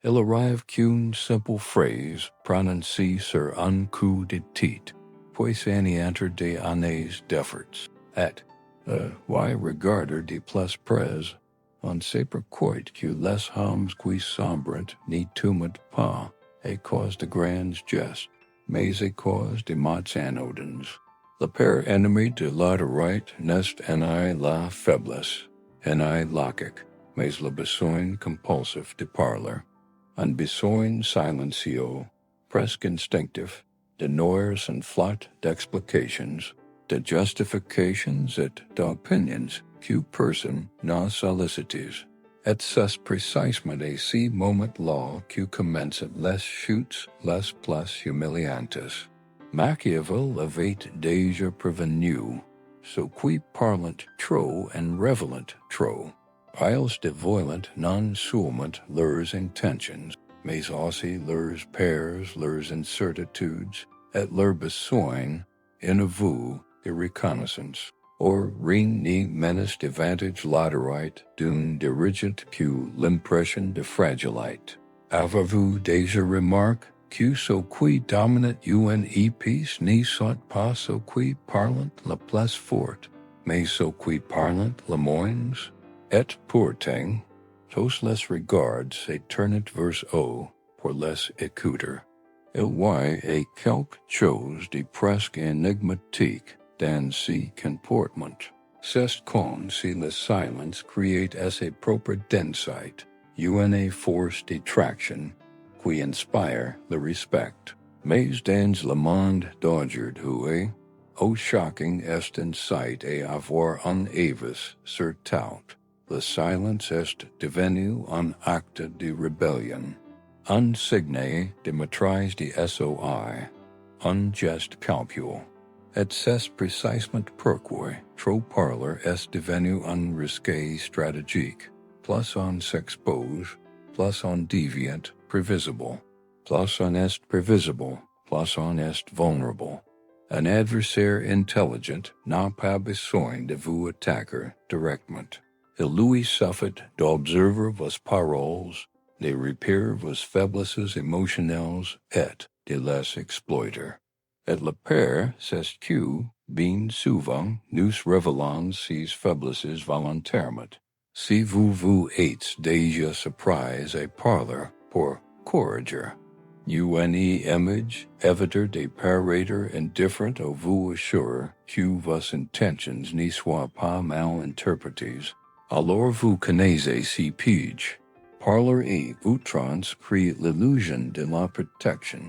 Il arrive qu'une simple phrase prononcie sur un coup de tête, puis s'anienter des années d'efforts. Why regarder de plus près, on sait pourquoi que les hommes qui sombrent n'y tombent pas, à cause de grands gestes, mais à cause de mots anodins. Le père ennemi de l'autorité n'est en la faiblesse, en logique, mais le besoin compulsif de parler. Un besoin silencieux, presque instinctif, de noirs and flot d'explications, de justifications et d'opinions que personne n'a sollicités. Et c'est précisément à ces moments-là que commencent les chutes les plus humiliantes. Machiavel avait déjà prévenu, ceux qui parlent trop en révèlent trop. Ils dévoilent non seulement leurs intentions, mais aussi leurs peurs, leurs incertitudes, et leurs besoins, in vue de reconnaissance. Or rien ni menace davantage l'autorité d'un dirigeant que l'impression de fragilité. Avez-vous déjà remarqué que ceux qui dominent une épice n'y sont pas ceux qui parlent le plus fort, mais ceux qui parlent le moins? Et pourtant, tous les regards se tournent vers eux pour les écouter. Il y a quelque chose de presque énigmatique dans ces comportements. C'est comme si le silence créait à ses propres densité une force d'attraction qui inspire le respect. Mais dans le monde d'aujourd'hui, au shocking est insight à avoir un avis sur tout. Le silence est devenu un acte de rébellion, un signe de maîtrise de soi, un geste calcul. Et c'est précisément pourquoi trop parler est devenu un risque stratégique. Plus on s'expose, plus on devient prévisible. Plus on est prévisible, plus on est vulnérable. Un adversaire intelligent n'a pas besoin de vous attaquer directement. Il lui suffit d'observer vos paroles, de repérer vos faiblesses émotionnelles et de les exploiter. Et le pire, c'est que, bien souvent, nous révélons ces faiblesses volontairement. Si vous êtes déjà surpris à parler pour corriger, une image éviter de paraître indifferent ou vous assure que vos intentions n'y soient pas mal interprétées, alors vous connaissez ces pièges. Parler et outrance crée l'illusion de la protection,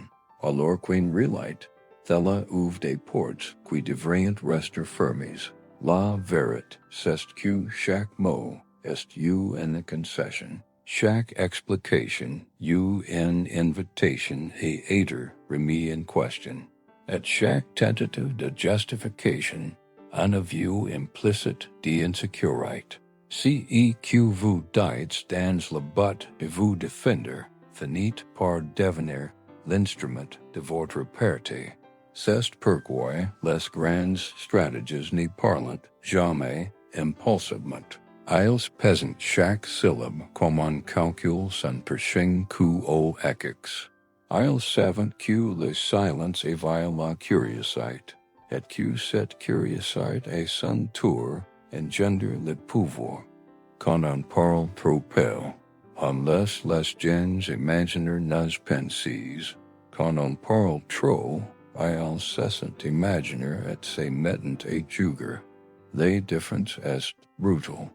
alors qu'en réalité, cela ouvre des portes qui devraient rester fermées. La vérité, c'est que chaque mot est une concession. Chaque explication une invitation à être remis en question. At chaque tentative de justification, un aveu implicite d'insécurité. Si que vous dites dans le but de vous défendre, finit par devenir l'instrument de votre perte. C'est pourquoi les grands stratégies n'y parlent jamais impulsivement. Ils pesent chaque syllabe comme un calcul sans prochain coup au échec. Ils savent que le silence éveille la curiosité, et que cette curiosité à son tour engendre le pouvoir. Quand on parle trop peu, on laisse les gens imaginer nos pensées. Quand on parle trop, ils cessent d'imaginer et se mettent à juger. La différence est brutale.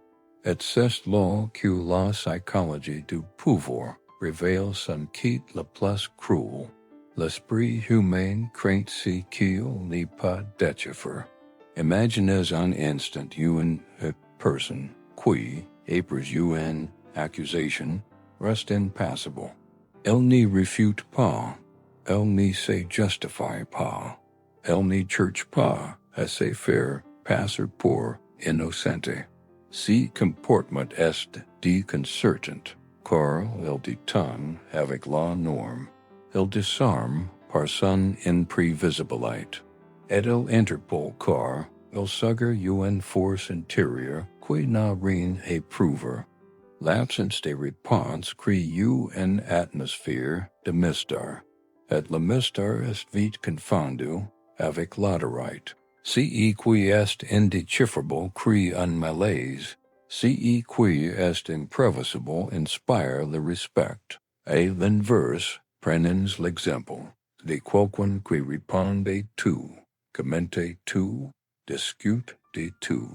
Et c'est là que la psychologie du pouvoir révèle son quête le plus cruel. L'esprit humain craint si qu'il n'est pas déchiffré. Imaginez un instant une personne qui, après une accusation, reste impassible. Elle n'y refute pas. Elle n'y se justifie pas. Elle n'y cherche pas à se faire passer pour innocente. Si comportement est déconcertant, car il détonne avec la norme. Il disarme par son imprévisibilité. Et il interpelle car il suggère une force intérieure qui n'a rien à prouver. L'absence de réponse crée une atmosphère de mystère, et le mystère est vite confondu avec l'autorité. Ce qui est indéchiffrable crée un malaise, ce qui est imprévisible inspire le respect. Et l'inverse, prenons l'exemple de quelqu'un qui répond de tout, commente tout, discute de tout.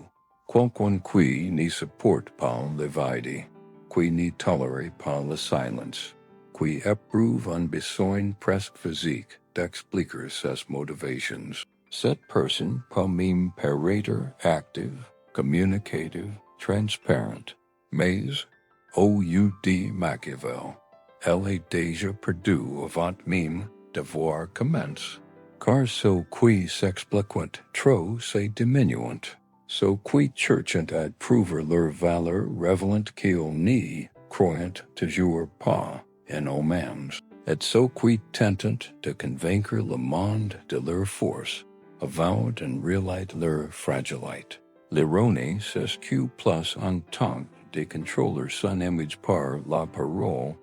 Quelqu'un qui ne supporte pas le vide, qui ne tolère pas le silence, qui éprouve un besoin presque physique d'expliquer ses motivations. Cette personne peut même paraître active, communicative, transparente, mais, au lieu de Machiavel, elle est déjà perdue avant même d'avoir commencé. Car ceux qui s'expliquent trop c'est diminuant. Ceux qui cherchent à prouver leur valeur révèlent qu'ils n'y croient toujours pas en eux-mêmes. Et ceux qui tentent de convaincre le monde de leur force avouent en réalité leur fragilité. L'ironie, c'est que plus on tente de contrôler son image par la parole,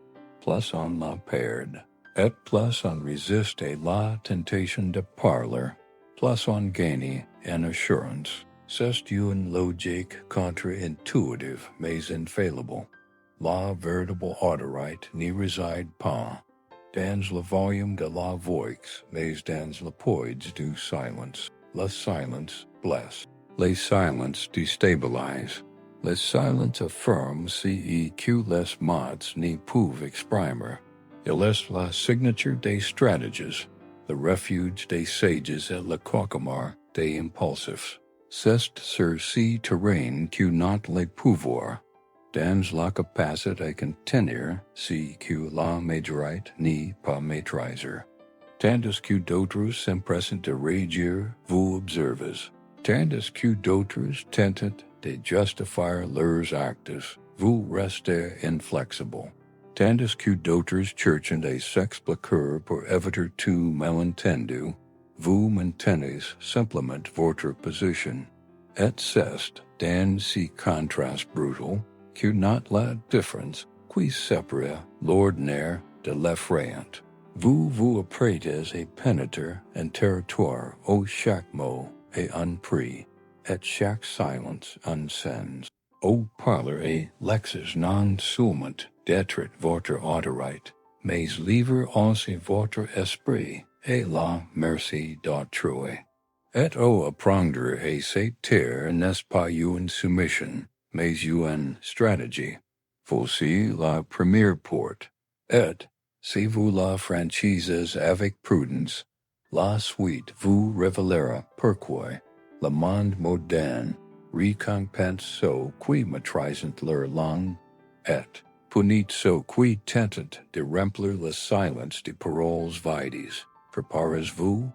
plus on la perd. Et plus on résiste à la tentation de parler, plus on gagne en assurance. C'est une logique contre-intuitive mais infallible. La véritable autorité n'y réside pas dans le volume de la voix, mais dans le poids du silence. Le silence blesse. Les silences déstabilisent. Le silence affirme ce que les mots n'y peuvent exprimer. Il est la signature des stratégiques, le refuge des sages et le cauchemar des impulsifs. C'est sur ce terrain que not le pouvoir, dans la capacité à contenir ce que la majorité n'est pas maîtriser. Tandis que d'autres s'empressent de réagir, vous observez. Tandis que d'autres tentent de justifier leurs actes, vous restez inflexible. Tandis que d'autres cherchent à s'expliquer pour éviter tout malentendu, vous maintenez simplement votre position. Et c'est dans ce contraste brutal que not la différence qui sépare l'ordinaire de l'effrayant. Vous apprêtez à pénétrer un territoire où chaque mot est un prix, et chaque silence un sens. Où parler et l'exis non seulement détruit votre autorité, mais livre aussi votre esprit et la merci d'autrui. Et au apprendre à se taire n'est pas une soumission, mais une stratégie. Voici la première porte. Et, si vous la franchisez avec prudence, la suite vous révélera pourquoi le monde moderne récompense ceux qui maîtrisent leur langue, et punit ceux qui tentent de remplir le silence de paroles vides. Préparez-vous.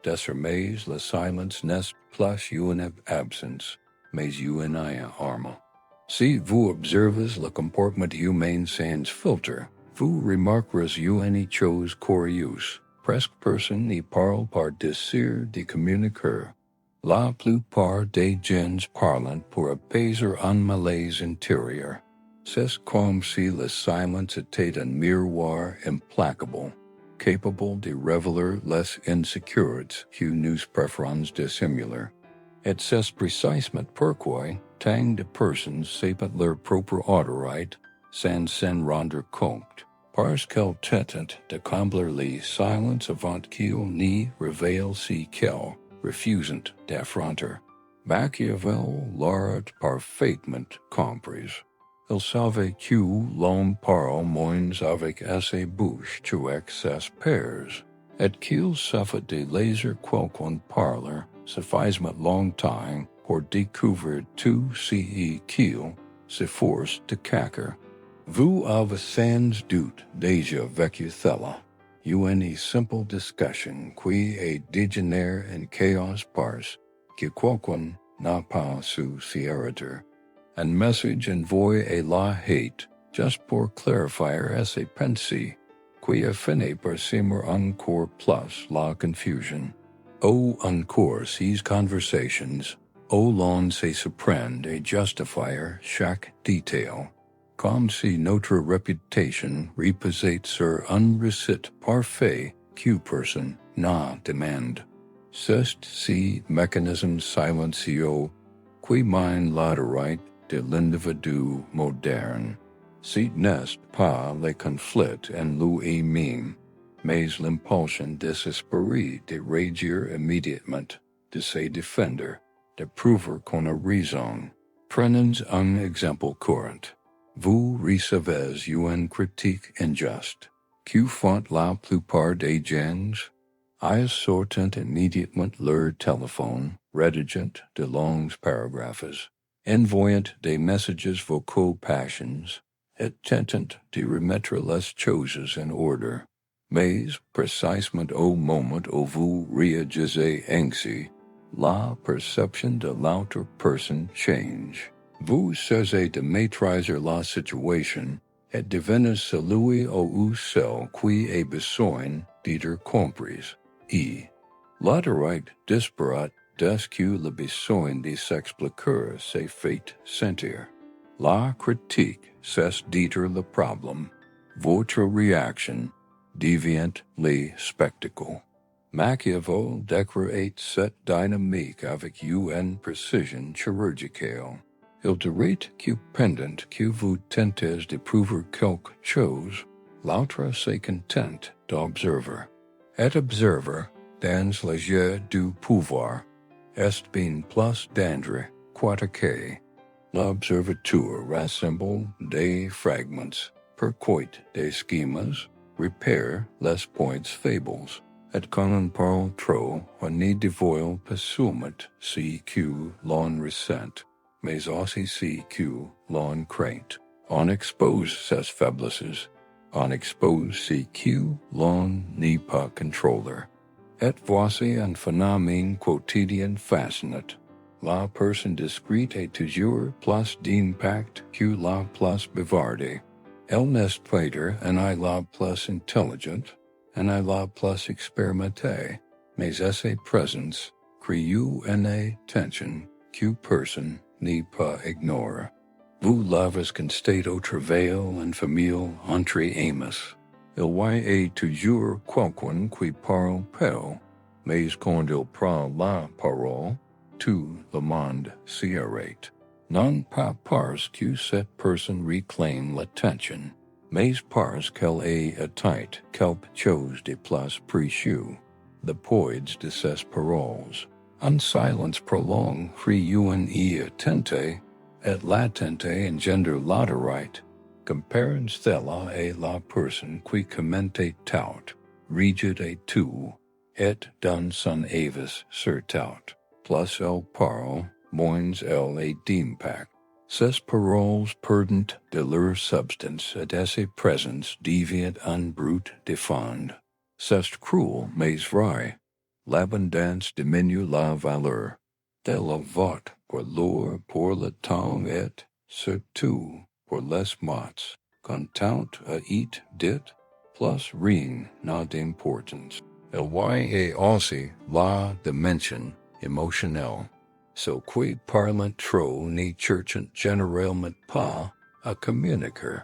Désormais, le silence n'est plus une absence, mais une arme. Si vous observez le comportement humain sans filtre, vous remarquerez une chose curieuse. Presque personne n'y parle par désir de communiquer. La plupart des gens parlent pour apaiser un malaise intérieur. C'est comme si le silence était un miroir implacable, capable de révéler les insécurités que nous préférons dissimuler. Et c'est précisément pourquoi tant de personnes savent leur propre autorité sans s'en rendre compte, parce qu'elles tentent de combler le silence avant qu'ils n'y révèlent ce qu'elles refusent d'affronter. Machiavel l'aurait parfaitement compris. Il savait que l'homme parle moins avec ses bouches qu'avec ses pairs, et qu'il suffit de laisser quelqu'un parler suffisamment longtemps pour découvrir tout ce qu'il s'efforce de cacher. Vous avez sans doute déjà vécu cela. Une simple discussion qui est dégénère en chaos parce que quelqu'un n'a pas su s'y arrêter. Un message envoyé à la hâte, juste pour clarifier ses pensées, qui a fini par semer encore plus la confusion. Ou encore ces conversations, où l'on se surprend à justifier chaque détail. comme si notre réputation reposait sur un récit parfait que personne n'a demande. C'est si mécanisme silencieux qui mine l'autorité de l'individu moderne. Ce n'est pas le conflit en lui-même, mais l'impulsion désespérée de réagir immédiatement, de se défendre, de prouver qu'on a raison. Prenons un exemple courant. Vous recevez une critique injuste. Que font la plupart des gens? Ils sortent immédiatement leur téléphone, rédigent de longs paragraphes, envoyant des messages vocaux passions, et tentent de remettre les choses en ordre. Mais, précisément au moment où vous réagissez ainsi, la perception de l'autre personne change. Vous cessez de maîtriser la situation et devenez celui ou celle qui a besoin d'être compris. L'autorité disparate dès que le besoin de s'expliquer s'est fait sentir. La critique cesse d'être le problème. Votre réaction devient le spectacle. Machiavel décrit cette dynamique avec une précision chirurgicale. Il dirait que pendant que vous tentez de prouver quelque chose, l'autre se contente d'observer. Et observer, dans les jeux du pouvoir, est bien plus dangereux qu'attaquer. L'observateur rassemble des fragments, percuite des schémas, repère les points faibles, et quand on parle trop, on y dévoile pas seulement ce que l'on ressent, mais aussi ce que l'on craint. On expose ses faiblesses, on expose ce que l'on n'est pas contrôler. Et voici un phénomène quotidien fascinant. La personne discrète est toujours plus d'impact que la plus bavarde. Elle n'est pas un la plus intelligente, un la plus expérimentée, mais sa présence crée une attention que personne ne peut ignorer. Vous l'avez constaté au travail en famille entre amis. Il y a toujours quelqu'un qui parle peu, mais quand il prend la parole, tout le monde s'arrête. Non pas parce que cette personne réclame l'attention, mais parce qu'elle a atteint quelque chose de plus précieux. The poids de ses paroles. Un silence prolongé crée une attente, et l'attente engendre l'autorité. Comparons-la à la personne qui commente tout, rigide et tout, et donne son avis sur tout. Plus elle parle, moins elle a d'impact. Ces paroles perdent de leur substance et de sa présence deviennent un brut de fond. C'est cruel mais vrai. L'abondance diminue la valeur. De la vote pour l'or, pour le temps et, surtout, pour les mots. Content à it dit, plus rien n'a d'importance. Il y a aussi la dimension émotionnelle. Ceux qui parlent trop ne cherchent généralement pas à communiquer,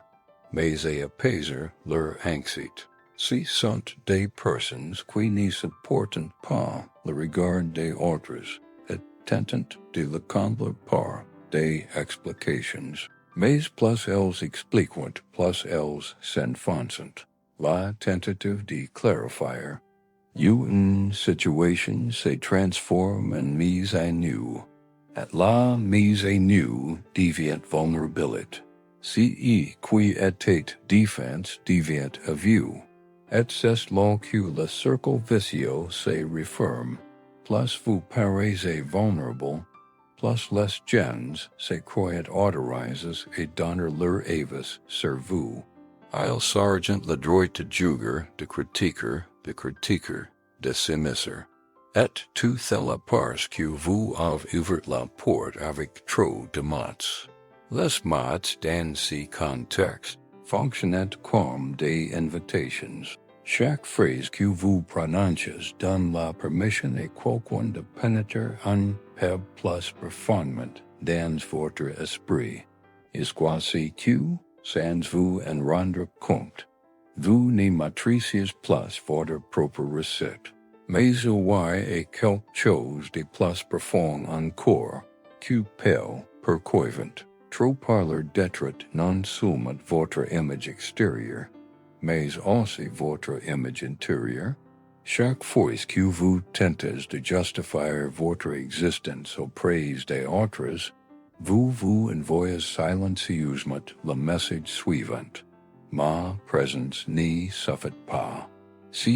mais à apaiser leur anxiété. Ce sont des personnes qui ne supportent pas le regard des autres et tentent de le combler par des explications. Mais plus elles expliquent, plus elles s'enfoncent. La tentative de clarifier. Une situation se transforme en mise à nu. Et la mise à nu devient vulnérabilité. Ce qui était défense devient à vue. Et c'est là que le cercle vicieux se referme. Plus vous paraissez vulnérable, plus les gens se croient autorisés et donnent leur avis sur vous. Ils s'argentent le droit de juger, de critiquer, de s'émisser. Et tout cela parce que vous avez ouvert la porte avec trop de mots. Les mots dans ce contexte fonctionnent comme des invitations. Chaque phrase que vous prononcez donne la permission à quelqu'un de pénétrer un peu plus profondément dans votre esprit. Est-ce que sans vous en rendre compte. Vous ne maîtrisez plus votre propre recette. Mais il y a quelque chose de plus profond encore, qui peut, pourquoi, trop parler détruit non seulement votre image extérieure, mais aussi votre image intérieure. Chaque fois que vous tentez de justifier votre existence auprès des autres, vous envoyez silencieusement le message suivant. Ma présence n'y suffit pas. Ce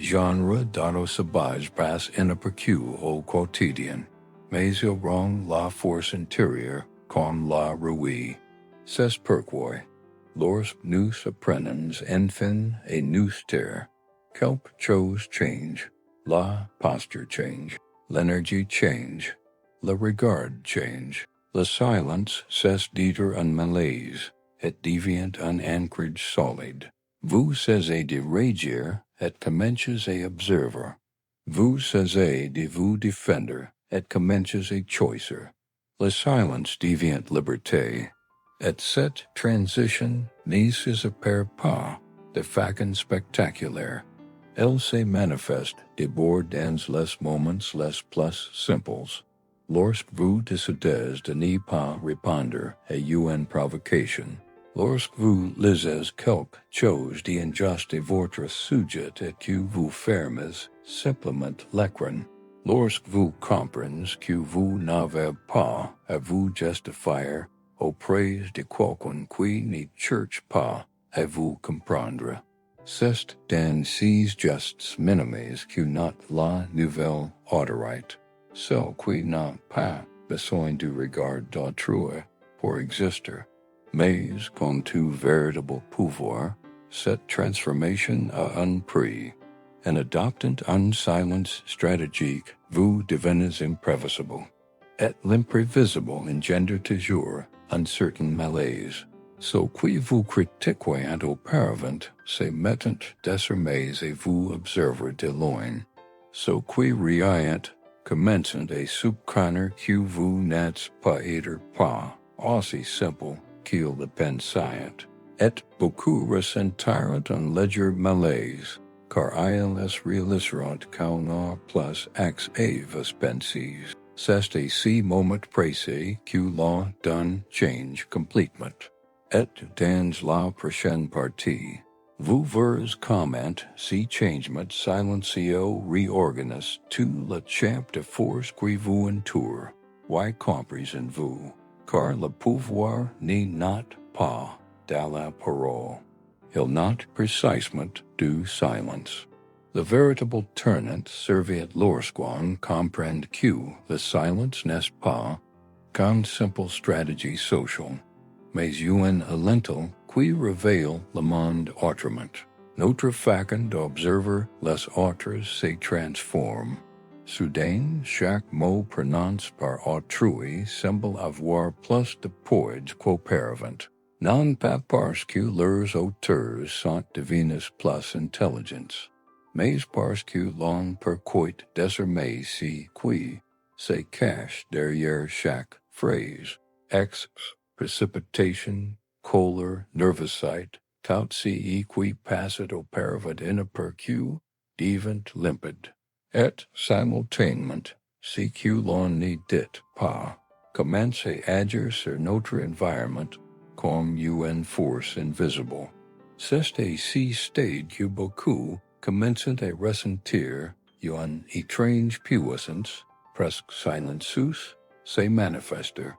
genre d'auto sabotage passe inaperçu au quotidien, mais il rend la force intérieure comme la rouille. C'est pourquoi, lorsque nous apprenons enfin et mystère, quelque chose change, la posture change, l'énergie change, le regard change, le silence cesse d'être un malaise, et devient un ancrage solide. Vous cessez de ragir et commencez à observer. Vous cessez de vous défendre et commencez à choisir. Le silence devient liberté, et cette transition ne s'opère pas de façon spectaculaire. Elle se manifeste d'abord dans les moments les plus simples. Lorsque vous décidez de ne pas répondre à une provocation, lorsque vous lisez quelque chose d'injuste à votre sujet et que vous fermez simplement l'écran, lorsque vous comprenez que vous n'avez pas à vous justifier auprès de quelqu'un qui ne cherche pas à vous comprendre. C'est dans ces gestes minimes que naît la nouvelle autorité, celle qui n'a pas besoin du regard d'autrui pour exister. Mais quant au véritable pouvoir, cette transformation a un prix. En adoptant un silence stratégique, vous devenez imprévisible. Et l'imprévisible engendre toujours un certain malaise. Ce qui vous critiquez auparavant se mettant désormais à vous observer de loin. Ce qui riait commençant à subconnaître que vous n'êtes pas être pas aussi simple qu'il le pensait, et beaucoup ressentirent un léger malaise, car ils réaliseront qu'on n'a plus accès à vos pensées. C'est à ce moment précis que la donne change complètement. Et dans la prochaine partie, vous verrez comment ces changements silencieux réorganisent tout le champ de force qui vous entoure, y compris en vous, car le pouvoir n'est pas dans la parole. Il naît précisément du silence. Le véritable tournant survient lorsqu'on comprend que le silence n'est pas qu'une simple stratégie sociale, mais une lentil qui révèle le monde autrement. Notre façon d'observer les autres se transforme. Soudain, chaque mot prononcé par autrui semble avoir plus de poids qu'auparavant, non pas parce que leurs auteurs sont devenus plus intelligents, mais parce que l'on perçoit désormais ce qui se cache derrière chaque phrase. Precipitation, colère, nervosité, tout ce qui passait auparavant inaperçu devint limpide. Et simultanément, ce que l'on ne dit pas commence à agir sur notre environnement comme une force invisible. C'est à ce stade que beaucoup commencent à ressentir une étrange puissance, presque silencieuse, se manifester.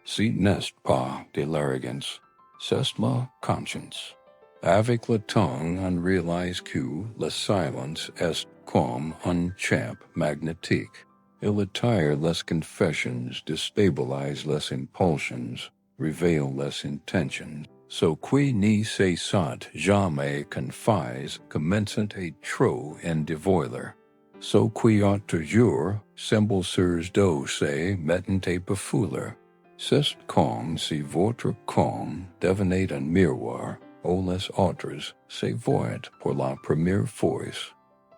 Ce n'est pas de l'arrogance, c'est la conscience. Avec le temps, on réalise que le silence est comme un champ magnétique. Il attire les confessions, déstabilise les impulsions, révèle les intentions. Ce qui ne se sent jamais confise commence à trop en dévoiler. Ce qui a toujours semble sur dos se mettent à bafouler. C'est comme si votre calme devenait un miroir où les autres se voient pour la première fois.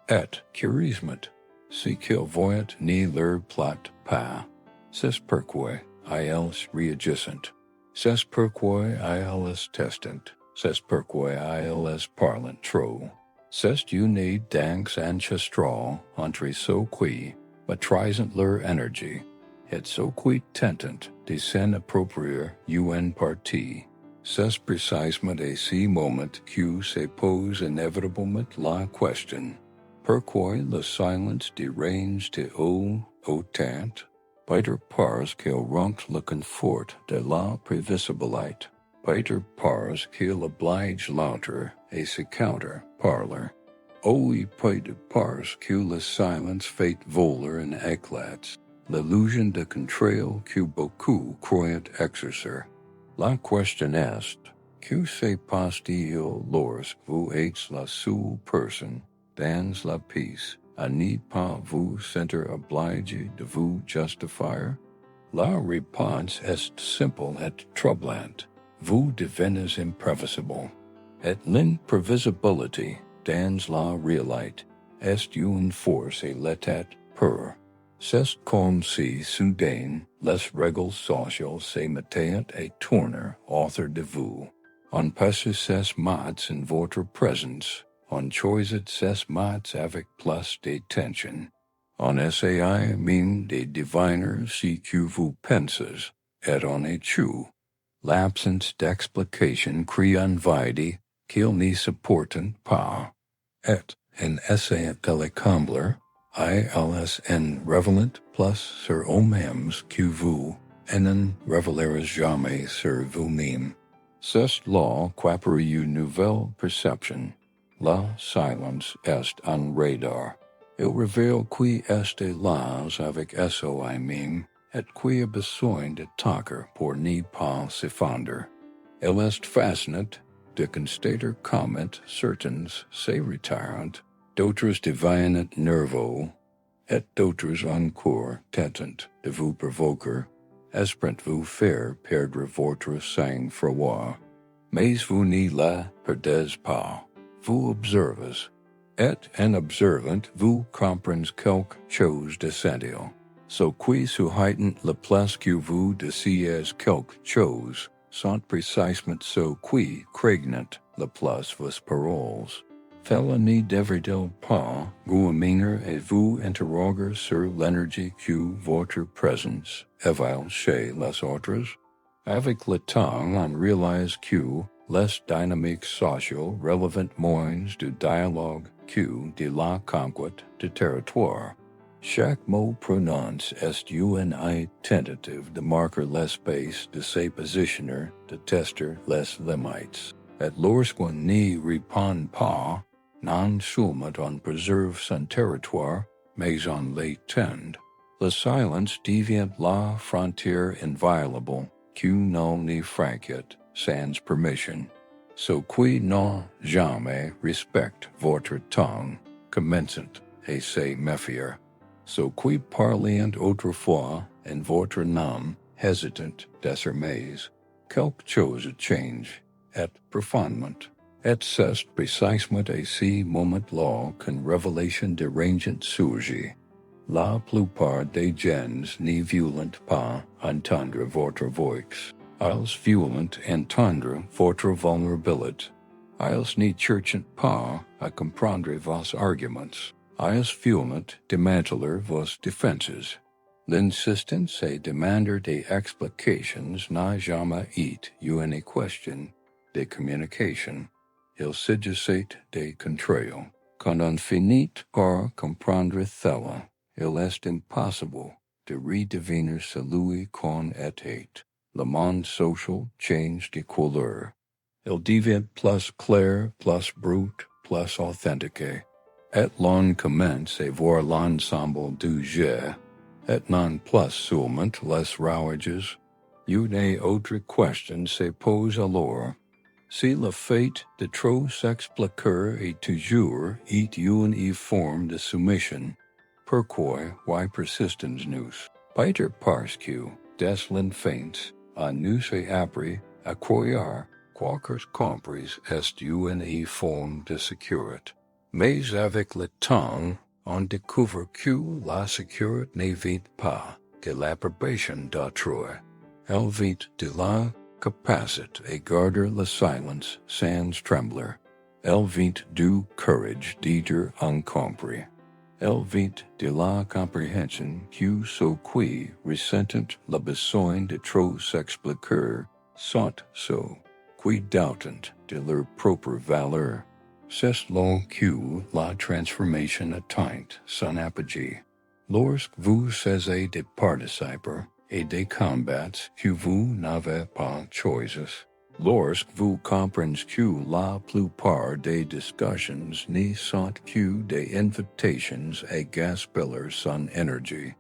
Et, curieusement, ce qu'ils voient ne leur plaît pas. C'est pourquoi ils réagissent. C'est pourquoi ils testent, c'est pourquoi ils parlent trop. C'est une danse ancestrale entre ceux qui maîtrisent leur énergie et ceux qui tentent de s'en approprier une partie. C'est précisément à ce moment que se pose inévitablement la question. Pourquoi le silence dérange de haut autant? Beter parce qu'il rompt le confort de la prévisibilité. Beter parce qu'il oblige l'autre à se counter-parler. Oui, beter parce que le silence fait voler en éclats l'illusion de contrôle que beaucoup croient exercer. La question est, que se passe-t-il lorsque vous êtes la seule personne dans la pièce à ne pas vous sentir obligé de vous justifier? La réponse est simple et troublante. Vous devenez imprévisible. Et l'imprévisibilité dans la réalité est une force et l'état pur. C'est comme si soudain les règles sociales se mettaient à tourner autour de vous. On passe ces mots en votre présence. On choisit ces mots avec plus d'attention. On essaye même de deviner ce que vous pensez, et on échoue. L'absence d'explication crée un vide qu'ils ne supportent pas. Et, en essayant de le combler, ils en révèlent plus sur eux-mêmes que vous, et ne révélerez jamais sur vous-même. C'est là qu'apparaît une nouvelle perception. La silence est un radar. Il révèle qui est là avec soi-même et qui a besoin de toquer pour ne pas se fondre. Il est fascinant de constater comment certains se retirent, d'autres deviennent nerveux, et d'autres encore tentent de vous provoquer, espérant vous faire perdre votre sang-froid. Mais vous ne la perdez pas. Vous observez, et en observant vous comprenez quelque chose d'essentiel. Ce qui suscite le plus que vous désirez quelque chose sont précisément ceux qui craignent le plus vos paroles. Cela ne devrait-il pas vous amener à vous interroger sur l'énergie que votre présence éveille chez les autres? Avec le temps, on réalise que les dynamiques sociales relèvent moins du dialogue que de la conquête de territoire. Chaque mot prononcé est une tentative de marquer l'espace de se positionner, de tester les limites. Et lorsqu'on n'y répond pas, non seulement on préserve son territoire, mais on l'étend. Le silence devient la frontière inviolable que nul ne franchit sans permission. Ceux qui n'ont jamais respecté votre tongue commencent à se méfier. Ceux qui parlent autrefois en votre nom hésitent désormais. Quelque chose change, et profondément. Et c'est précisément à ce moment-là qu'une révélation dérangeante surgit. La plupart des gens ne veulent pas entendre votre voix. Ils veulent entendre votre vulnérabilité. Ils ne cherchent pas à comprendre vos arguments. Ils veulent démanteler vos défenses. L'insistance à demander des explications n'a jamais été une question de communication. Il s'agissait de contrôle. Quand on finit par comprendre cela, il est impossible de redevenir celui qu'on était. Le monde social change de couleur. Il devient plus clair, plus brut, plus authentique. Et l'on commence à voir l'ensemble du jeu, et non plus seulement les rouages. Une autre question se pose alors. Si le fait de trop s'expliquer est toujours une forme de soumission, pourquoi persistons-nous? Beter parce que, dès l'enfance, on nous a appris à croire qu'aucun compris est une forme de sécurité. Mais avec le temps, on découvre que la sécurité ne vient pas de l'approbation d'autrui. Elle vient de la capacit et garder la silence sans trembler. Elle vit du courage d'être incompris. Elle vit de la compréhension que ceux qui ressentent le besoin de trop s'expliquer sont ceux qui doutent de leur propre valeur. C'est là que la transformation atteint son apogée. Lorsque vous cessez de participer et des combats que vous n'avez pas choisis, lorsque vous comprenez que la plupart des discussions ne sont que des invitations à gaspiller son énergie,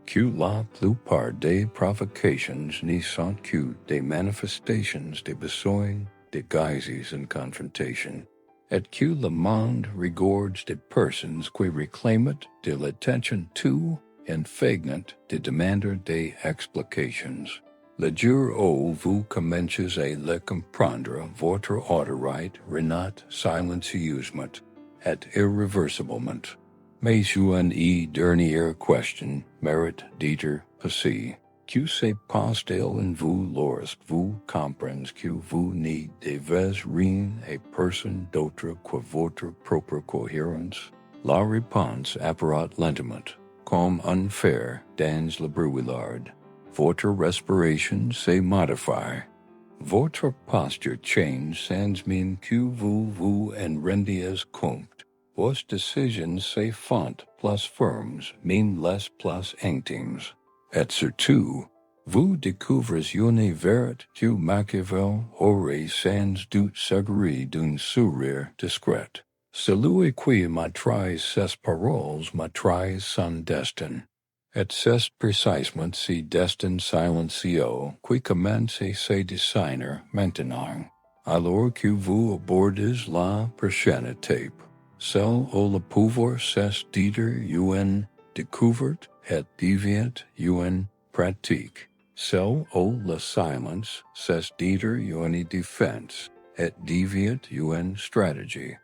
que la plupart des provocations ne sont que des manifestations de besoin déguisées en confrontation, et que le monde regarde des personnes qui réclament de l'attention tout en feignant de demander des explications. Le jour où vous commencez à le comprendre, votre autorité renate silencieusement et irréversiblement. Mais une dernière question mérite d'être posée. Que se passe-t-il en vous lorsque vous comprenez que vous ne devez rien à personne d'autre que votre propre cohérence? La réponse apparaît lentement, comme un fer dans le brouillard. Votre respiration se modifie. Votre posture change sans même que vous vous en rendiez compte. Vos décisions se font plus fermes, même les plus intimes. Et surtout, vous découvrez une vérité que Machiavel aurait sans doute suggéré d'un sourire discret. Celui qui maîtrise ses paroles maîtrise son destin. Et c'est précisément ce destin silencieux qui commence à se dessiner maintenant, alors que vous abordez la prochaine étape, celle où le pouvoir cesse d'être une découverte et devient une pratique, celle où le silence cesse d'être une défense et devient une stratégie,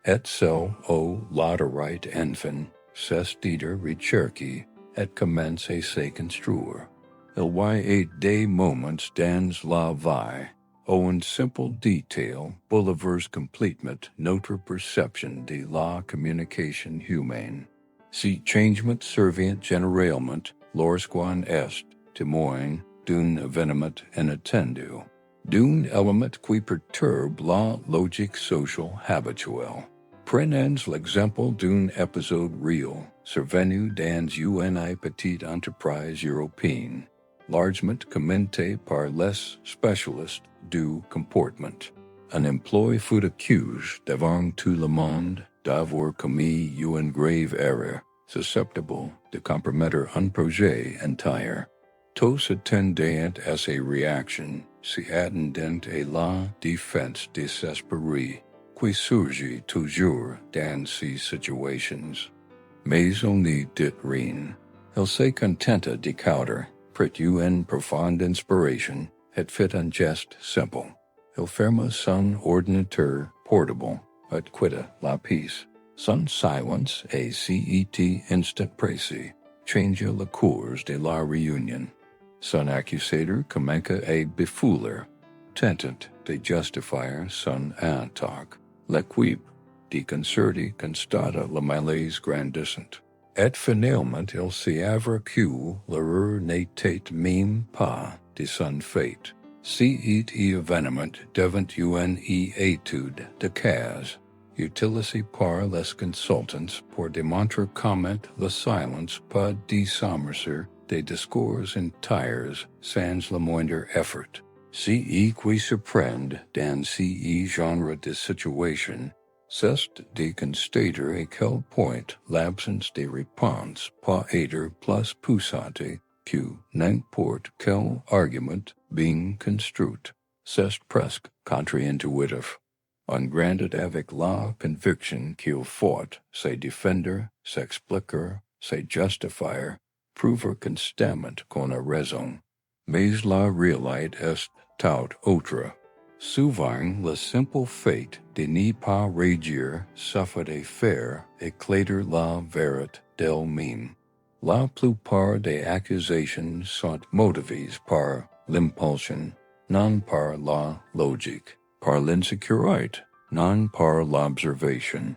et celle où l'autorité enfin cesse d'être recherchée et commence à se construire. Il y a des moments dans la vie où un simple détail bouleverse complètement notre perception de la communication humaine. Ce changement survient généralement lorsqu'on est témoin d'un événement inattendu, d'un élément qui perturbe la logique sociale habituelle. Prenons l'exemple d'un épisode réel survenu dans une petite entreprise européenne, largement commenté par les spécialistes du comportement. Un employé fut accusé devant tout le monde d'avoir commis une grave erreur susceptible de compromettre un projet entier. Tous attendaient à ses réactions, s'y attendant à la défense désespérée qui surgit toujours dans ces situations. Mais il ne dit rien. Il se contenta de cauder, prit une profonde inspiration, et fit un geste simple. Il ferma son ordinateur portable, et quitta la pièce. Son silence et cet instant précis changea le cours de la réunion. Son accusateur commença à befouler, tentant de justifier son attaque. L'équipe déconcertée constata le malaise grandissant, et finalement il s'avère que l'erreur n'était même pas de son fait. Cet événement devint une étude de cas, utilisée par les consultants pour démontrer comment le silence peut désamorcer des discours entiers sans le moindre effort. Ce qui surprend dans ce genre de situation, c'est de constater à quel point l'absence de réponse peut être plus puissante que n'importe quel argument bien construit. C'est presque contre-intuitif. On grandit avec la conviction qu'il faut se défendre, s'expliquer, se justifier, prouver constamment qu'on a raison. Mais la réalité est tout autre. Souvent, le simple fait de ne pas réagir suffit à faire éclater la vérité d'elle-même. La plupart des accusations sont motivées par l'impulsion, non par la logique, par l'insécurité, non par l'observation.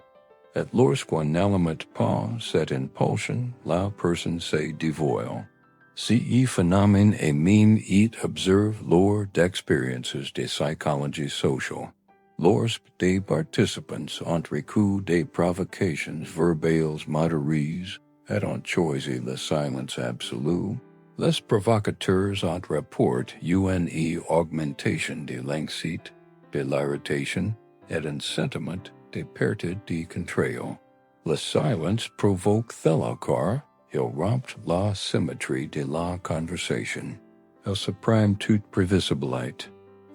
Et lorsqu'un élément pas cette impulsion, la personne se dévoile. Ce phénomène est même it observe lors d'expériences de psychologie sociale. Lorsque des participants ont reçu des provocations verbales modérées et ont choisi le silence absolu, les provocateurs ont rapport une augmentation de l'anxiété, de l'irritation et un sentiment de perte de contrôle. Le silence provoque car il rompt la symétrie de la conversation. Il supprime toute prévisibilité.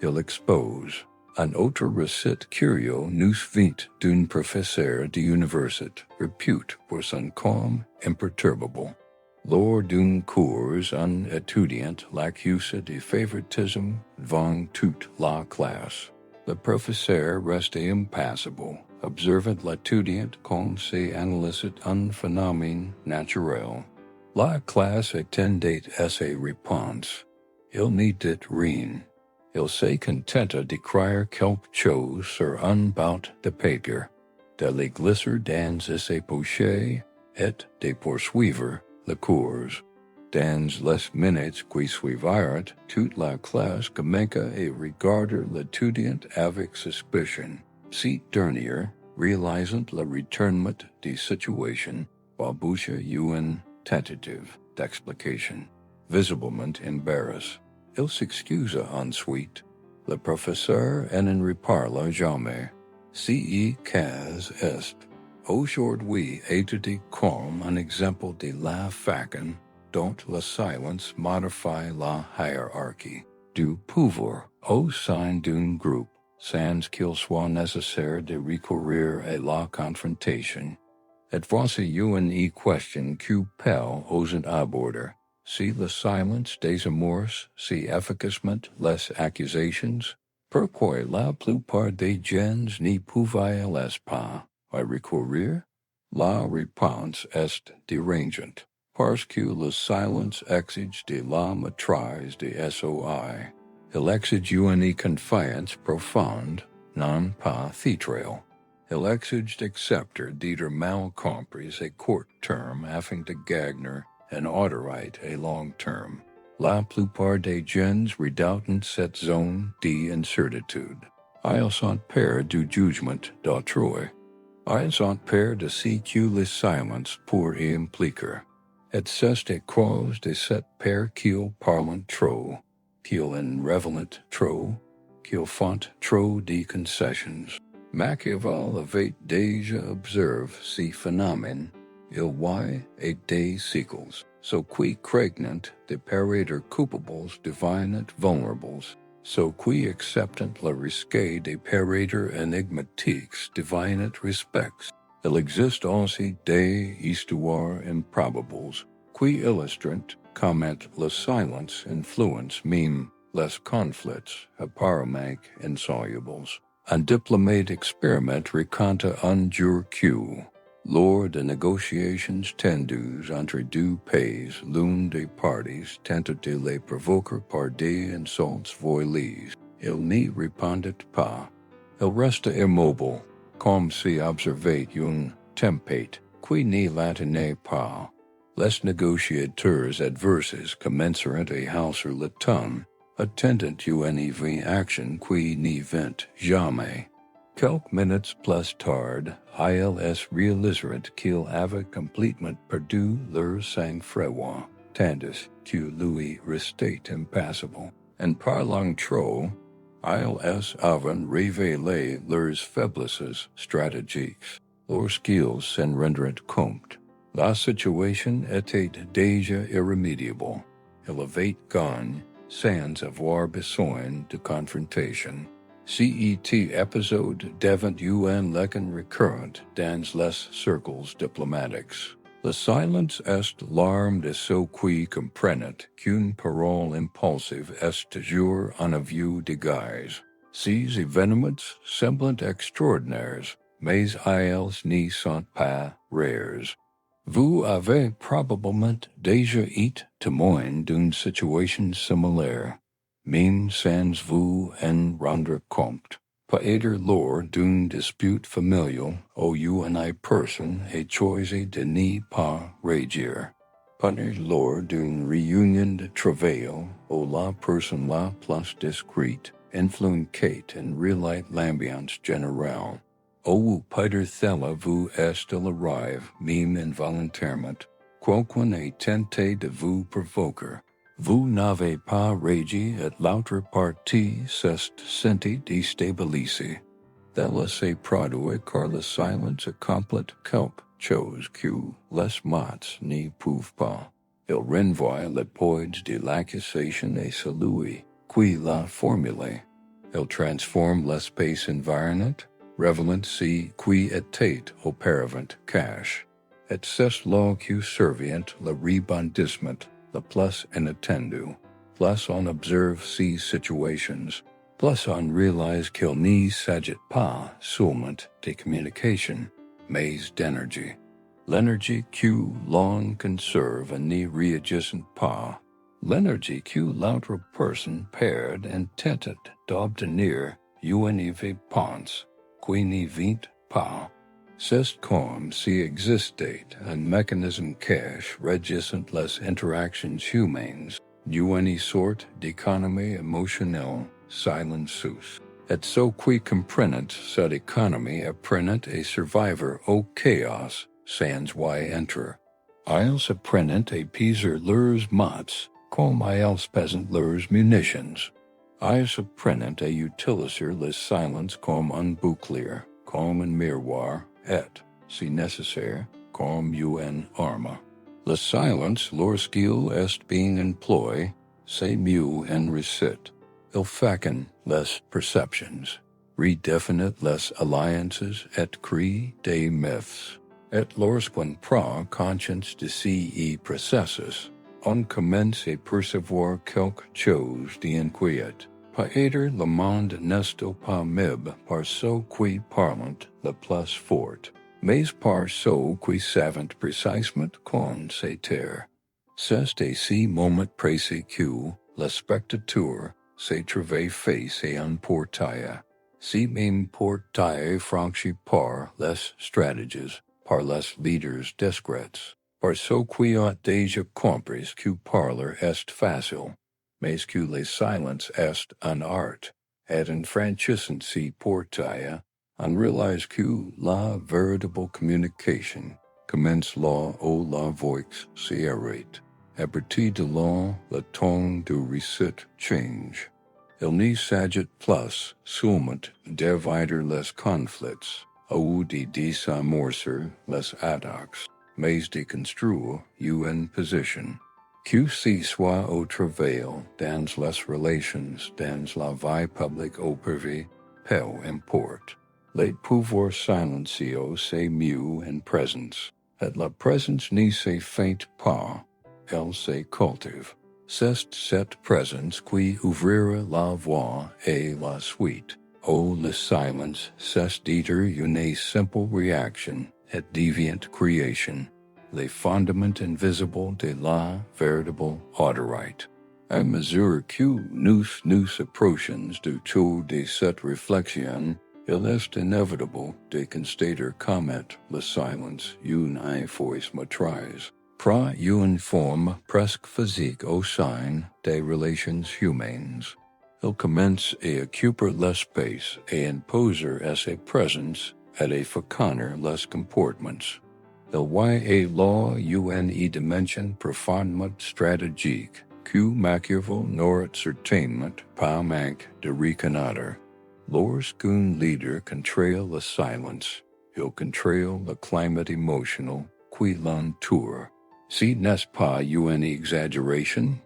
Il expose. Un autre récit curieux nous vient d'un professeur d'université réputé pour son calme imperturbable. Lors d'un cours, un étudiant l'accuse de favoritisme devant toute la classe. Le professeur reste impassible, observant l'étudiant comme s'il analysait un phénomène naturel. La classe attendait à ses réponses. Il n'y dit rien. Il se contenta d'écrire quelque chose sur un bout de papier, de les glisser dans ses poches et de poursuivre le cours. Dans les minutes qui suivirent, toute la classe commença à regarder l'étudiant avec suspicion. Cette dernière, réalisant le retournement de situation, balbutia une tentative d'explication, visiblement embarrassé. Il s'excusa ensuite. Le professeur en reparla jamais. Ce cas est aujourd'hui étudié comme un exemple de la façon dont le silence modifie la hiérarchie du pouvoir au sein d'un groupe, sans qu'il soit nécessaire de recourir à la confrontation. Et voici une question que Pell osent aborder. Si le silence désamorce si efficacement les accusations, pourquoi la plupart des gens n'y pouvaient pas à recourir? La réponse est dérangeante, parce que le silence exige de la maîtrise de SOI. Il exige une confiance profonde, non pas théâtrale. Il exige d'accepter d'être mal compris à court terme afin de gagner en autorité à long terme. La plupart des gens redoutent cette zone d'incertitude. Ils ont peur du jugement d'autrui. Ils ont peur de ce que le silence pourrait impliquer. Et c'est à cause de cette peur qu'ils parlent trop, qu'ils en révèlent trop, qu'ils font trop de concessions. Machiavel avait déjà observé ces phénomènes. Il voit et des cycles, so qui craignant de paraître coupables deviennent vulnérables, so qui acceptant le risque de paraître énigmatiques deviennent respects. Il existe aussi des histoires improbables, qui illustrent comment le silence influence même les conflits apparemment insolubles. Un diplomate expérimente raconte un jour que, lors de négociations tendues entre deux pays, l'une des parties tenta de les provoquer par des insultes voilées. Il n'y répondit pas. Il resta immobile, comme si observait une tempête qui n'y l'attenait pas. Les négociateurs adverses commencèrent à hausser le ton, attendant une action qui n'y vint jamais. Quelques minutes plus tard, ils réalisèrent qu'ils avaient complètement perdu leur sang-froid, tandis que lui restait impassible. En parlant trop, ils avaient révélé leurs faiblesses stratégiques. Lorsqu'ils s'en rendirent compte, la situation était déjà irrémédiable. Il avait gagné sans avoir besoin de confrontation. Cet épisode devint une leçon récurrente dans les cercles diplomatiques. Le silence est l'arme de ceux qui comprennent qu'une parole impulsive est toujours en vue de guise. Ces événements semblent extraordinaires, mais ils n'y sont pas rares. Vous avez probablement déjà été témoin d'une situation similaire. Min sans vous en rendre compte. Paeder lor d'une dispute familial, au uni person et choisi de n'y pas régir. Paeder lor d'une réunion de travail, au la personne la plus discrète, influencate and relight l'ambiance générale. Ou paeder thella vous est-il arrive, même involontairement, quoiqu'on ait tenté de vous provoquer. Vous n'avez pas régi et l'autre partie s'est senti déstabilisé. Thella se produit car le silence accomplit quelque chose que les mots n'y peuvent pas. Il renvoie le point de l'accusation et celui qui l'a formulé. Il transforme l'espace environnant, révélant ce qui était auparavant caché. Et c'est là que survient le rebondissement, le plus inattendu. Plus on observe ces situations, plus on réalise qu'il n'y s'agit pas seulement de communication, mais d'énergie. L'énergie que l'on conserve n'y réagisse pas. L'énergie que l'autre personne perd en tentant d'obtenir une réponse qui n'y vient pas. C'est comme si existait un mécanisme caché régissant les interactions humaines, d'une sorte d'économie émotionnelle silencieuse. Et ce qui comprenant cette économie apprenant à survivre au chaos sans y entrer. Ils apprenant à peser leurs mots comme ils pesent leurs munitions. Ils apprenant à utiliser le silence comme un bouclier, comme un miroir, et, si nécessaire, comme une arme. Le silence, lorsqu'il est bien employé, c'est mieux en réussite. Il féconde les perceptions, redéfinit les alliances et crée des mythes. Et lorsqu'on prend conscience de ces processus, on commence à percevoir quelque chose d'inquiète. Paeder le monde n'est pas meuble par ceux qui parlent le plus fort, mais par ceux qui savent précisément qu'on se taire. C'est à ce moment précis que le spectateur se trouve face à un portail. Si même portail franchi par les stratégies, par les leaders discrets, par ceux qui ont déjà compris que parler est facile, mais que le silence est un art, et en franchissant ce portail, on réalise que la véritable communication commence là où la voix s'arrête. À partir de là, le ton de réussite change. Il n'y s'agit plus seulement d'éviter les conflits, ou de désamorcer les attaques, mais de construire une position. Que ce soit au travail, dans les relations, dans la vie publique ou privée, peu importe. Le pouvoir silencieux c'est mieux en présence, et la présence n'y se feinte pas, elle se cultive. C'est cette présence qui ouvrira la voie et la suite. Oh, le silence, c'est d'être une simple réaction et deviant création. Les fondements invisibles de la véritable autorité. À mesure que nous approchons du tour de cette réflexion, il est inévitable de constater comment le silence une voix maîtrise prend une forme presque physique au sein des relations humaines. Il commence à occuper l'espace et imposer à sa présence et à féconder les comportements. Il voit là une dimension profondément stratégique que Machiavel n'aurait certainement pas manqué de reconnaître. Lorsqu'un leader contrôle le silence, il contrôle le climat émotionnel qui l'entoure. Ce n'est pas une exagération.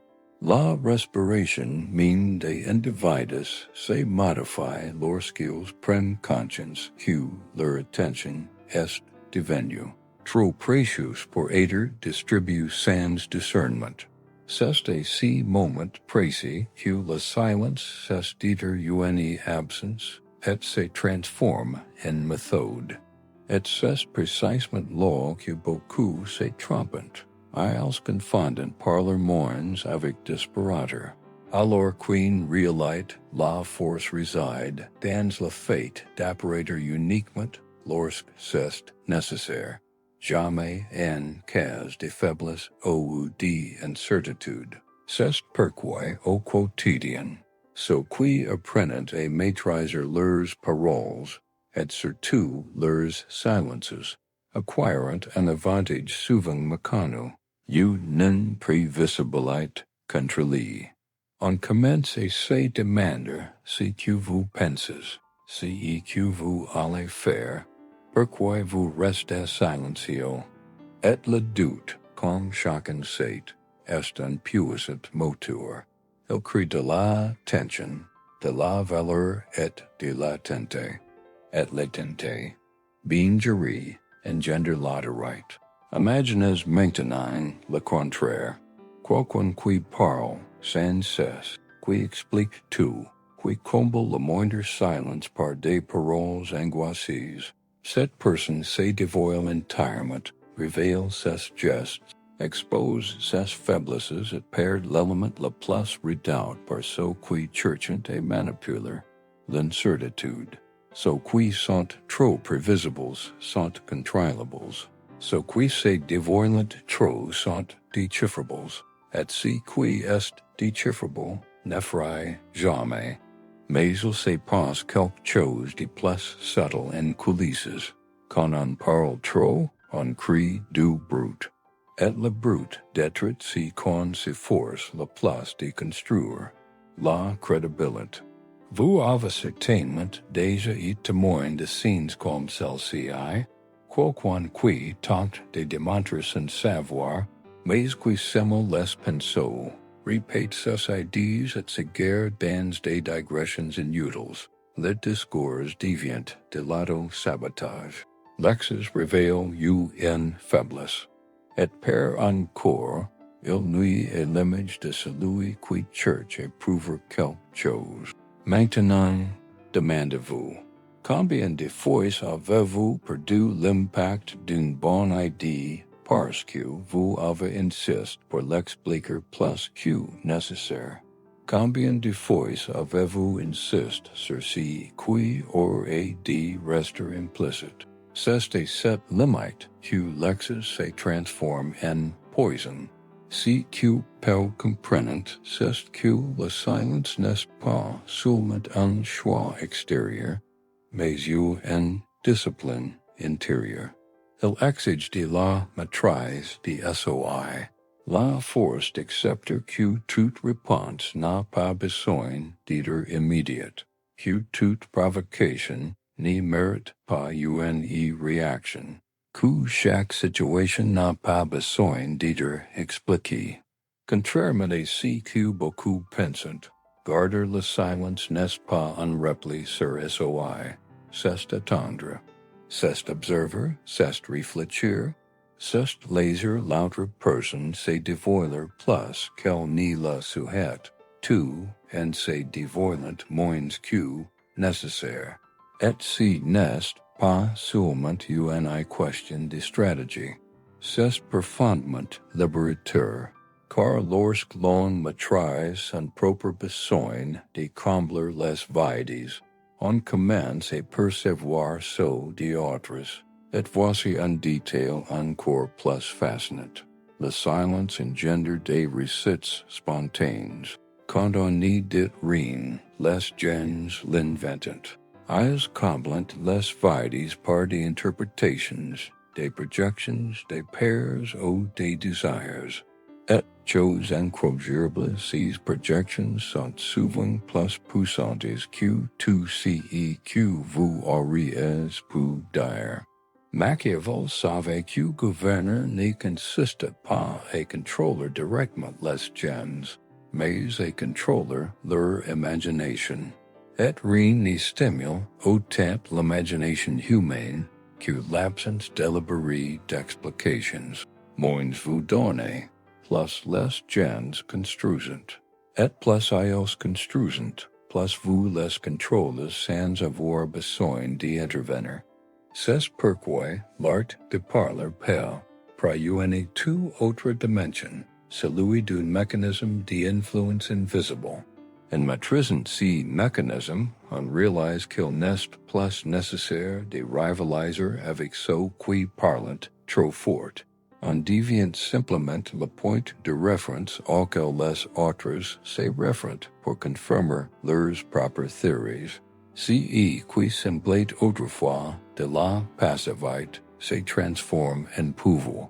La respiration mine des individus se modifie lorsqu'ils prennent conscience que leur attention est devenue trop précieuse pour être distribuée sans discernement. C'est à ce moment précis que le silence cesse d'être une absence et se transforme en méthode. Et c'est précisément là que beaucoup se trompent. Ils confondent parler moins avec disparaître. Alors queen reelite, la force reside, dans la fate d'apparaître uniquement lorsque c'est nécessaire. Jamais en cas de faiblesse ou d'incertitude. C'est pourquoi au quotidien, so qui apprennent et maîtrisent leurs paroles, et surtout leurs silences, acquirent un avantage souvent méconnu, une prévisibilité contrôlée. On commence et se demande ce que vous pensez, ce que vous allez faire, pourquoi vous restez silencieux. Et le doute, comme chacun sait, est un puissant moteur. Il crée de la tension, de la valeur et de l'attente. Et l'attente, bien gérée, engendre la droite. Imaginez maintenant le contraire. Quelqu'un qui parle sans cesse, qui explique tout, qui comble le moindre silence par des paroles angoissées. Cette personne se dévoile entièrement, révèle ses gestes, expose ses faiblesses et perd l'élément le plus redouté par ceux qui cherchent et manipulent, l'incertitude. Ceux qui sont trop prévisibles sont contrôlables. Ceux qui se dévoilent trop sont déchiffrables. Et ce qui est déchiffrable n'effraie jamais. Mais il se passe quelque chose de plus subtil en coulisses. Quand on parle trop, on crie du brut. Et le brut détruit ce qu'on s'efforce le plus de construire, la crédibilité. Vous avez certainement déjà été témoin de scènes comme celle-ci. Quelqu'un qui tente de démontrer son savoir, mais qui semble les pinceaux, répète ses idées et se guère dans des digressions inutiles. Le discours devient de l'auto-sabotage. L'excès révèle une faiblesse. Et per encore, il nuit à l'image de celui qui cherche à prouver quelque chose. Maintenant, demandez-vous, combien de fois avez-vous perdu l'impact d'une bonne idée parce que vous avez insisté pour l'expliquer plus que nécessaire? Combien de fois avez-vous insisté sur ce qui aurait dû rester implicite? C'est à cette limite que l'excès se transforme en poison. Si que peu comprenant, c'est que le silence n'est pas seulement un choix extérieur, mais une discipline intérieure. Il exige de la maîtrise de SOI, la force d'accepter que toute réponse n'a pas besoin d'être immédiate, que toute provocation ne mérite pas une réaction, que chaque situation n'a pas besoin d'être expliquée. Contrairement à ce que beaucoup pensent, garder le silence n'est pas un repli sur SOI, c'est attendre, c'est observer, c'est réfléchir, c'est laisser l'autre personne se dévoiler plus qu'elle n'y le sujette, tout en se dévoilant moins que nécessaire. Et ce n'est pas seulement une question de stratégie, c'est profondément libérateur, car lorsque l'on maîtrise son propre besoin de combler les vides, on commence à percevoir ceux des autres. Et voici un détail encore plus fascinant. Le silence engendre des récits spontanés. Quand on n'y dit rien, les gens l'inventent. Ils comblent les vides par des interprétations, des projections, des peurs ou des désirs. Et chose incroyable, ces projections sont souvent plus puissantes que tout ce que vous auriez pu dire. Machiavel savait que le gouverneur ne consiste pas à contrôler directement les gens, mais à contrôler leur imagination. Et rien ne stimule autant l'imagination humaine que l'absence délibérée d'explications. Moins vous donnez, plus les gens construisent. Et plus ils construisent, plus vous les contrôlez sans avoir besoin d'intervenir. C'est pourquoi l'art de parler peut, pour une toute autre dimension, celui d'un mécanisme d'influence invisible. En maîtrisant si mécanisme, on réalise qu'il n'est plus nécessaire de rivaliser avec ceux qui parlent trop fort. On devient simplement le point de référence auquel les autres se réfèrent pour confirmer leurs propres théories. Ce qui semblait autrefois de la passivité se transforme en pouvoir.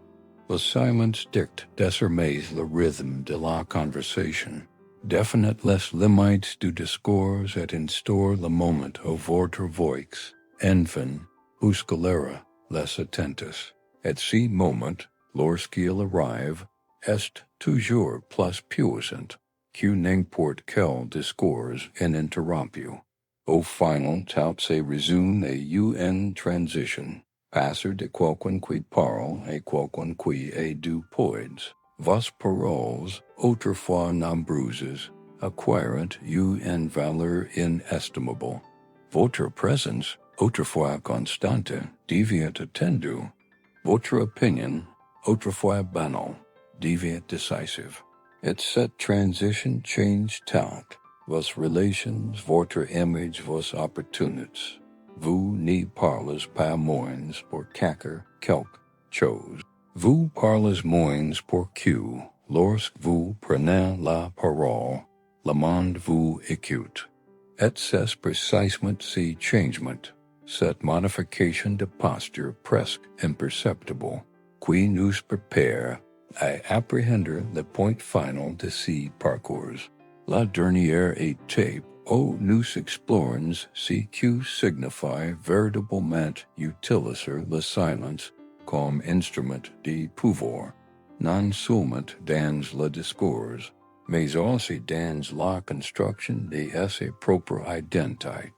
Le silence dicte désormais le rythme de la conversation. Définit les limites du discours et instaure le moment où votre voix, enfin, bousculera les attentes. Et ce moment, lorsqu'il arrive, est toujours plus puissant que n'importe quel discours ininterrompu. Au final, tout se résume à une transition. Passer de quelqu'un qui parle à quelqu'un qui est du poète. Vos paroles, autrefois nombreuses, acquirent une valeur inestimable. Votre présence, autrefois constante, devient attendue. Votre opinion, autrefois banale, devient decisive. Et cette transition change tout. Vos relations, votre image, vos opportunités. Vous ne parlez pas moins pour quelque chose. Vous parlez moins pour que, lorsque vous prenez la parole, le monde vous écoute. Et c'est précisément ce changement, cette modification de posture presque imperceptible, qui nous prépare à apprehender le point final de ce parcours. La dernière étape où nous explorons ce qui signifie véritablement utiliser le silence comme instrument de pouvoir, non seulement dans le discours, mais aussi dans la construction de sa propre identité.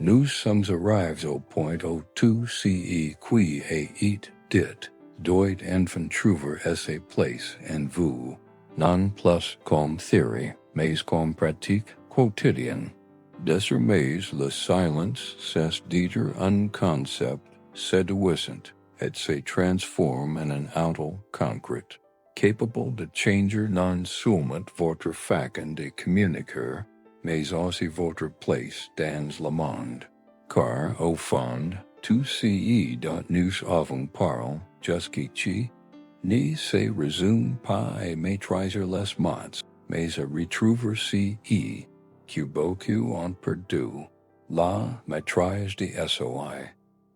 Nous sommes arrivés au point où tout ce qui est dit doit enfin trouver sa place en vous, non plus comme théorie, mais comme pratique quotidienne. Désormais, le silence cesse d'être un concept séduisant et se transforme en un auto concret, capable de changer non seulement votre façon de communiquer, mais aussi votre place dans le monde. Car, au fond, tout ce dont nous avons parlé jusqu'ici ne se résume pas à maîtriser les mots, mais à retrouver ce que beaucoup ont perdu, la maîtrise de soi.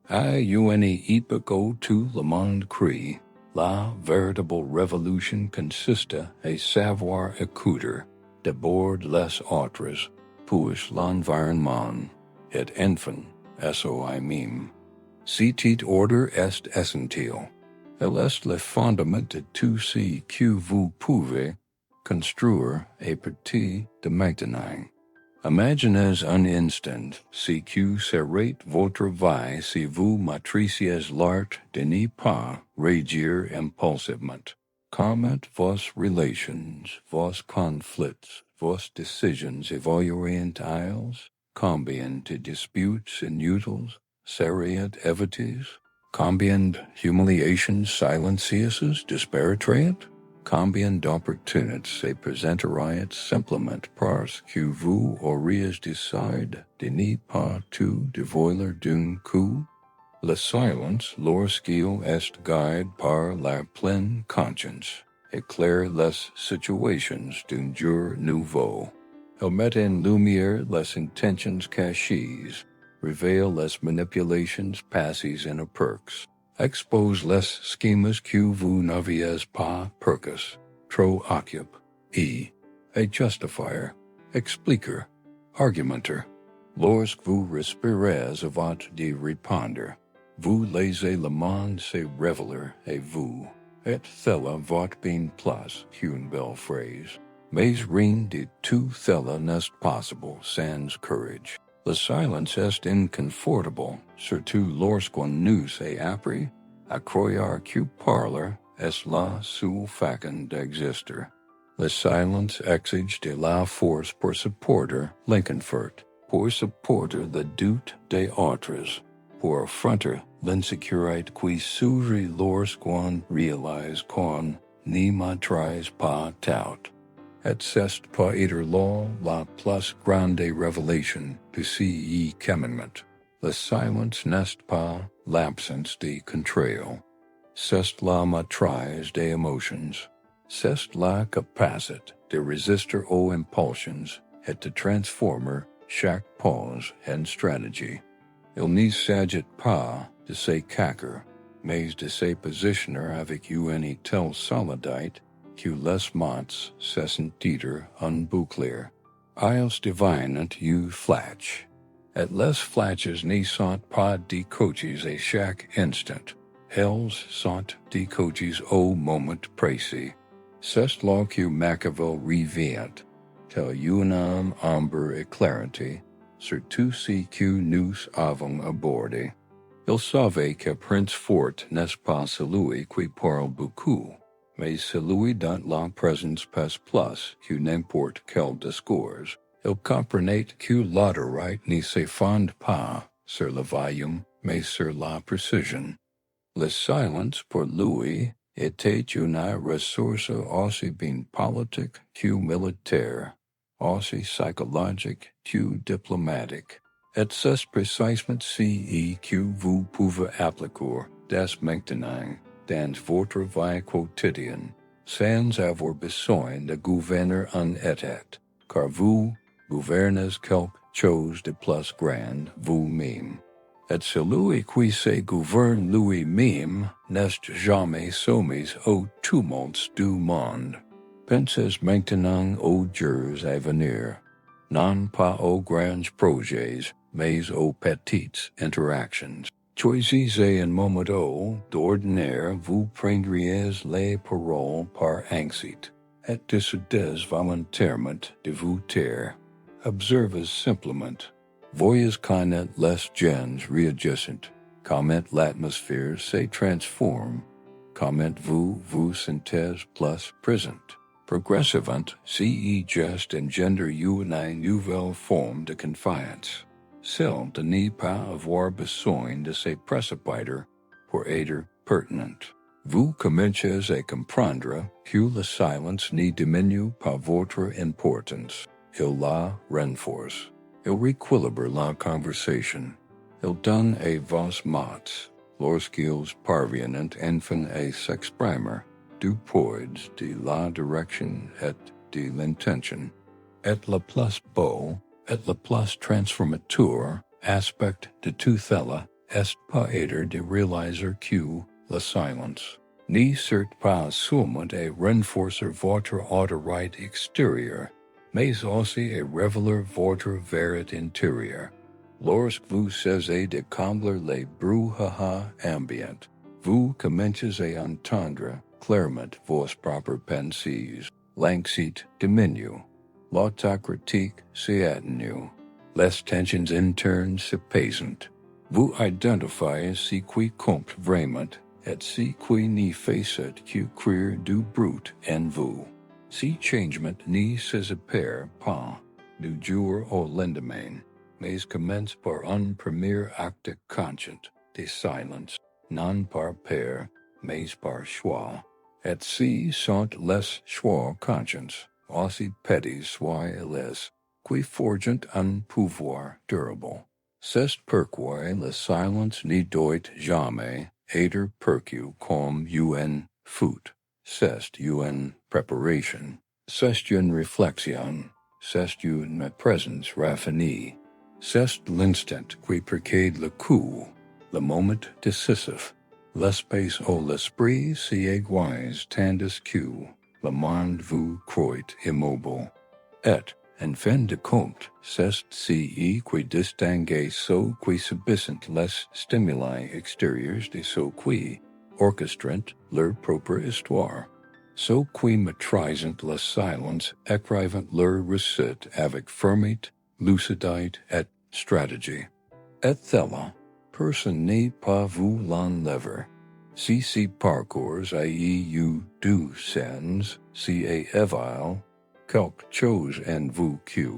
À une époque où tout le monde crie, la véritable révolution consiste à savoir écouter d'abord les autres, puis l'environnement, et enfin soi-même. Cet ordre est essentiel. Elle est le fondement de tout ce que vous pouvez construire à partir de maintenant. Imaginez un instant ce que serait votre vie si vous maîtrisiez l'art de ne pas réagir impulsivement. Comment vos relations, vos conflits, vos décisions évolueraient-elles? Combien de disputes inutiles seraient évitées? Combien d'humiliations silencieuses disparaîtraient? Combien d'opportunités se présenteraient simplement parce que vous auriez décidé de ne pas tout dévoiler d'un coup? Le silence, lorsqu'il est guidé par la pleine conscience, éclaire les situations d'un jour nouveau. Il met en lumière les intentions cachées, révèle les manipulations passées inaperçues, expose les schémas que vous n'aviez pas perçus, trop occupe, et justifier, expliquer, argumenter. Lorsque vous respirez avant de répondre, vous laissez le monde se révéler à vous, et cela votre bien plus qu'une belle phrase. Mais rien de tout cela n'est possible sans courage. Le silence est inconfortable, surtout lorsqu'on nous a appris à croire que parler est la seule façon d'exister. Le silence exige de la force pour supporter l'inconfort, pour supporter le doute des autres, pour affronter l'insécurité qui surgit lorsqu'on réalise qu'on ni matrise pas tout. Et c'est pas être law la plus grande révélation de ce commandement. Le silence n'est pas l'absence de contrôle. C'est la maîtrise des émotions. C'est la capacité de résister aux impulsions et de transformer chaque pause en stratégie. Il ne s'agit pas de se cacher, mais de se positionner avec une telle solidité que les mots se sentent un bouclier. Ils deviennent un flash. Et les flashes ne sont pas des coaches à chaque instant. Elles sont des coaches au moment précis. C'est là que Machiavel revient, tel un homme ambre et clarté, sur tout ce que nous avons abordé. Il savait que prince fort n'est pas celui qui parle beaucoup, mais celui dont la présence pèse plus que n'importe quel discours. Il comprenait que l'autorité ne se fonde pas sur le volume, mais sur la précision. Le silence pour lui était une ressource aussi bien politique que militaire, aussi psychologique que diplomatique. Et c'est précisément ce que vous pouvez appliquer dès maintenant dans votre vie quotidienne, sans avoir besoin de gouverner un État, car vous gouvernez quelque chose de plus grand vous-même. Et celui qui se gouverne lui-même n'est jamais soumis aux tumultes du monde. Pensez maintenant aux jours à venir, non pas aux grands projets, mais aux petites interactions. Choisissez un moment où, d'ordinaire, vous prendriez les paroles par anxiété, et décidez volontairement de vous taire. Observez simplement. Voyez comment les gens réagissent, comment l'atmosphère se transforme, comment vous vous sentez plus présent. Progressivement, ce geste engendre une nouvelle forme de confiance, celle de ne pas avoir besoin de se précipiter pour être pertinent. Vous commencez à comprendre que le silence ne diminue pas votre importance, il la renforce. Il rééquilibre la conversation. Il donne à vos mots, lorsqu'ils parviennent enfin à s'exprimer, du poids de la direction et de l'intention. Et le plus beau, et le plus transformateur aspect de tout cela est peut-être de réaliser que le silence ne sert pas seulement à renforcer votre autorité extérieure, mais aussi à révéler votre vérité intérieure. Lorsque vous cessez de combler les brouhahas ambiants, vous commencez à entendre clairement vos propres pensées. L'anxiété diminue, l'autocritique s'atténue, les tensions internes s'apaisent. Vous identifiez ce qui compte vraiment et ce qui ne fait que créer du brut en vous. Ce changement ne s'opère pas du jour au lendemain, mais commence par un premier acte conscient de silence, non par peur, mais par choix. Et ce sont les choix conscients, aussi petits soient-ils, qui forgent un pouvoir durable. C'est pourquoi le silence ne doit jamais être perçu comme une faute. C'est une préparation, c'est une réflexion, c'est une présence raffinée, c'est l'instant qui précède le coup, le moment décisif, l'espace où l'esprit s'y aiguise tandis que le monde vous croit immobile. Et, en fin de compte, c'est ce qui distingue ceux qui subissent les stimuli extérieurs de ceux qui orchestrent leur propre histoire. Ceux qui maîtrisent le silence écrivent leur recette avec fermeté, lucidité et stratégie. Et cela, personne n'est pas vous l'enlever. Si ce parcours a eu du sens, si éveille quelque chose en vous que,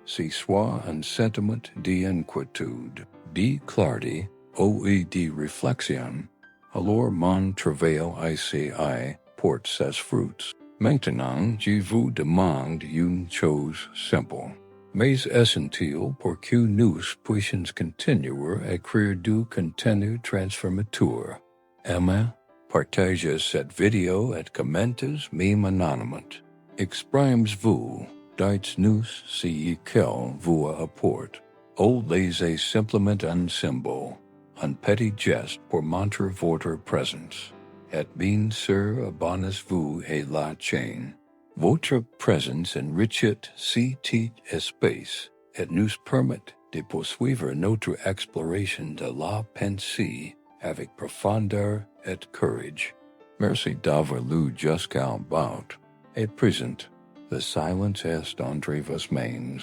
si soit un sentiment d'inquiétude, de clarté ou de réflexion, alors mon travail ici est apporte ses fruits. Maintenant, je vous demande une chose simple. Mais est-il pour que nous puissions continuer à écrire du contenu transformateur? Aimez, partagez cette vidéo et commentez même anonymement. Exprimez-vous, dites-nous si qu'elle vous apporte. Ou laissez simplement un symbole, un petit geste pour montrer votre présence. Et bien sûr, abonnez-vous à la chaîne. Votre présence enrichit cet espace et nous permet de poursuivre notre exploration de la pensée avec profondeur et courage. Merci d'avoir lu jusqu'à bout. Et présent, the silence est entre vos mains.